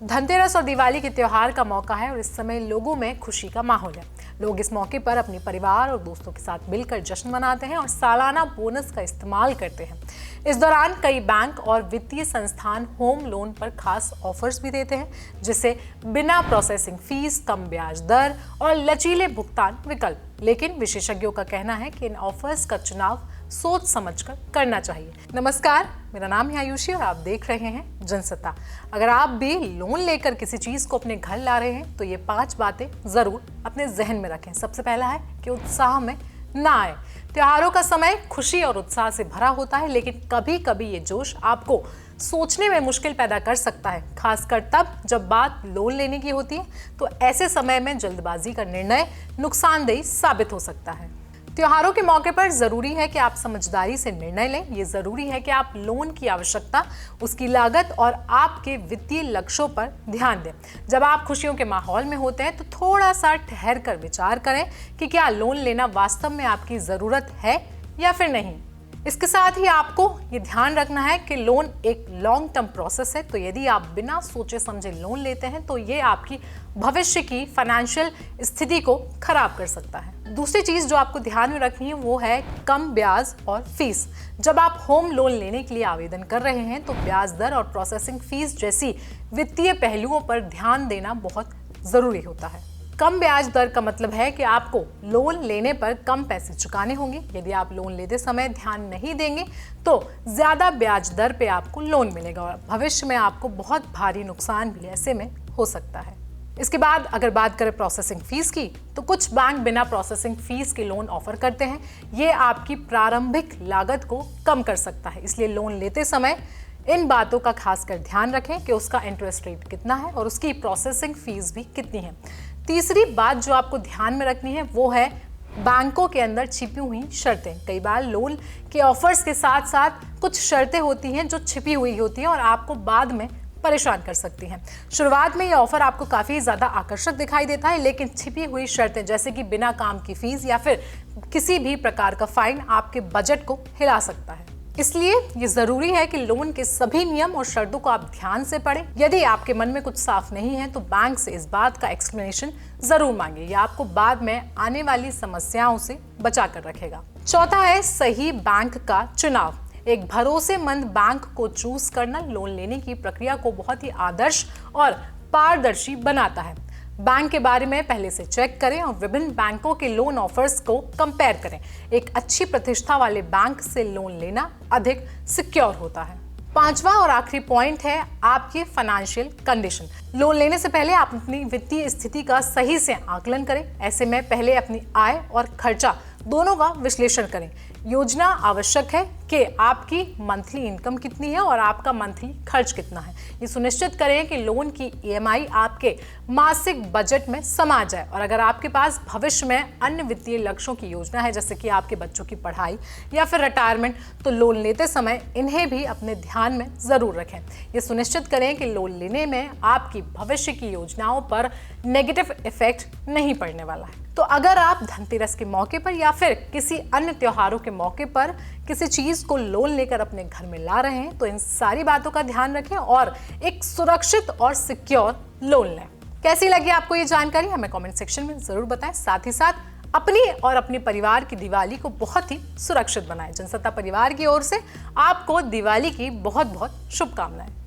धनतेरस और दिवाली के त्योहार का मौका है और इस समय लोगों में खुशी का माहौल है। लोग इस मौके पर अपने परिवार और दोस्तों के साथ मिलकर जश्न मनाते हैं और सालाना बोनस का इस्तेमाल करते हैं। इस दौरान कई बैंक और वित्तीय संस्थान होम लोन पर खास ऑफर्स भी देते हैं, जिसे बिना प्रोसेसिंग फीस, कम ब्याज दर और लचीले भुगतान विकल्प। लेकिन विशेषज्ञों का कहना है कि इन ऑफर्स का चुनाव सोच समझकर करना चाहिए। नमस्कार, मेरा नाम है आयुषी और आप देख रहे हैं जनसत्ता। अगर आप भी लोन लेकर किसी चीज को अपने घर ला रहे हैं तो ये 5 बातें जरूर अपने जहन में रखें। सबसे पहला है कि उत्साह में ना आए। त्योहारों का समय खुशी और उत्साह से भरा होता है, लेकिन कभी कभी ये जोश आपको सोचने में मुश्किल पैदा कर सकता है, खासकर तब जब बात लोन लेने की होती है। तो ऐसे समय में जल्दबाजी का निर्णय नुकसानदेह साबित हो सकता है। त्योहारों के मौके पर जरूरी है कि आप समझदारी से निर्णय लें। ये जरूरी है कि आप लोन की आवश्यकता, उसकी लागत और आपके वित्तीय लक्ष्यों पर ध्यान दें। जब आप खुशियों के माहौल में होते हैं तो थोड़ा सा ठहर कर विचार करें कि क्या लोन लेना वास्तव में आपकी जरूरत है या फिर नहीं। इसके साथ ही आपको ये ध्यान रखना है कि लोन एक लॉन्ग टर्म प्रोसेस है, तो यदि आप बिना सोचे समझे लोन लेते हैं तो ये आपकी भविष्य की फाइनेंशियल स्थिति को खराब कर सकता है। दूसरी चीज जो आपको ध्यान में रखनी है वो है कम ब्याज और फीस। जब आप होम लोन लेने के लिए आवेदन कर रहे हैं तो ब्याज दर और प्रोसेसिंग फीस जैसी वित्तीय पहलुओं पर ध्यान देना बहुत जरूरी होता है। कम ब्याज दर का मतलब है कि आपको लोन लेने पर कम पैसे चुकाने होंगे। यदि आप लोन लेते समय ध्यान नहीं देंगे तो ज्यादा ब्याज दर पे आपको लोन मिलेगा और भविष्य में आपको बहुत भारी नुकसान भी ऐसे में हो सकता है। इसके बाद अगर बात करें प्रोसेसिंग फीस की, तो कुछ बैंक बिना प्रोसेसिंग फीस के लोन ऑफर करते हैं। ये आपकी प्रारंभिक लागत को कम कर सकता है, इसलिए लोन लेते समय इन बातों का खासकर ध्यान रखें कि उसका इंटरेस्ट रेट कितना है और उसकी प्रोसेसिंग फीस भी कितनी है। तीसरी बात जो आपको ध्यान में रखनी है वो है बैंकों के अंदर छिपी हुई शर्तें। कई बार लोन के ऑफर्स के साथ साथ कुछ शर्तें होती हैं जो छिपी हुई होती हैं और आपको बाद में परेशान कर सकती हैं। शुरुआत में ये ऑफर आपको काफ़ी ज़्यादा आकर्षक दिखाई देता है, लेकिन छिपी हुई शर्तें जैसे कि बिना काम की फीस या फिर किसी भी प्रकार का फाइन आपके बजट को हिला सकता है। इसलिए ये जरूरी है कि लोन के सभी नियम और शर्तों को आप ध्यान से पढ़ें। यदि आपके मन में कुछ साफ नहीं है तो बैंक से इस बात का एक्सप्लेनेशन जरूर मांगिए, यह आपको बाद में आने वाली समस्याओं से बचा कर रखेगा। चौथा है सही बैंक का चुनाव। एक भरोसेमंद बैंक को चूज करना लोन लेने की प्रक्रिया को बहुत ही आदर्श और पारदर्शी बनाता है। बैंक के बारे में पहले से चेक करें और विभिन्न बैंकों के लोन ऑफर्स को कंपेयर करें। एक अच्छी प्रतिष्ठा वाले बैंक से लोन लेना अधिक सिक्योर होता है। पांचवा और आखिरी पॉइंट है आपकी फाइनेंशियल कंडीशन। लोन लेने से पहले आप अपनी वित्तीय स्थिति का सही से आकलन करें। ऐसे में पहले अपनी आय और खर्चा दोनों का विश्लेषण करें। योजना आवश्यक है कि आपकी मंथली इनकम कितनी है और आपका मंथली खर्च कितना है। ये सुनिश्चित करें कि लोन की ईएमआई आपके मासिक बजट में समा जाए। और अगर आपके पास भविष्य में अन्य वित्तीय लक्ष्यों की योजना है, जैसे कि आपके बच्चों की पढ़ाई या फिर रिटायरमेंट, तो लोन लेते समय इन्हें भी अपने ध्यान में जरूर रखें। ये सुनिश्चित करें कि लोन लेने में आपकी भविष्य की योजनाओं पर नेगेटिव इफेक्ट नहीं पड़ने वाला है। तो अगर आप धनतेरस के मौके पर या फिर किसी अन्य त्योहारों के मौके पर किसी चीज को लोन लेकर अपने घर में ला रहे हैं तो इन सारी बातों का ध्यान रखें और एक सुरक्षित और सिक्योर लोन लें। कैसी लगी आपको ये जानकारी हमें कमेंट सेक्शन में जरूर बताएं। साथ ही साथ अपनी और अपने परिवार की दिवाली को बहुत ही सुरक्षित बनाएं। जनसत्ता परिवार की ओर से आपको दिवाली की बहुत बहुत शुभकामनाएं।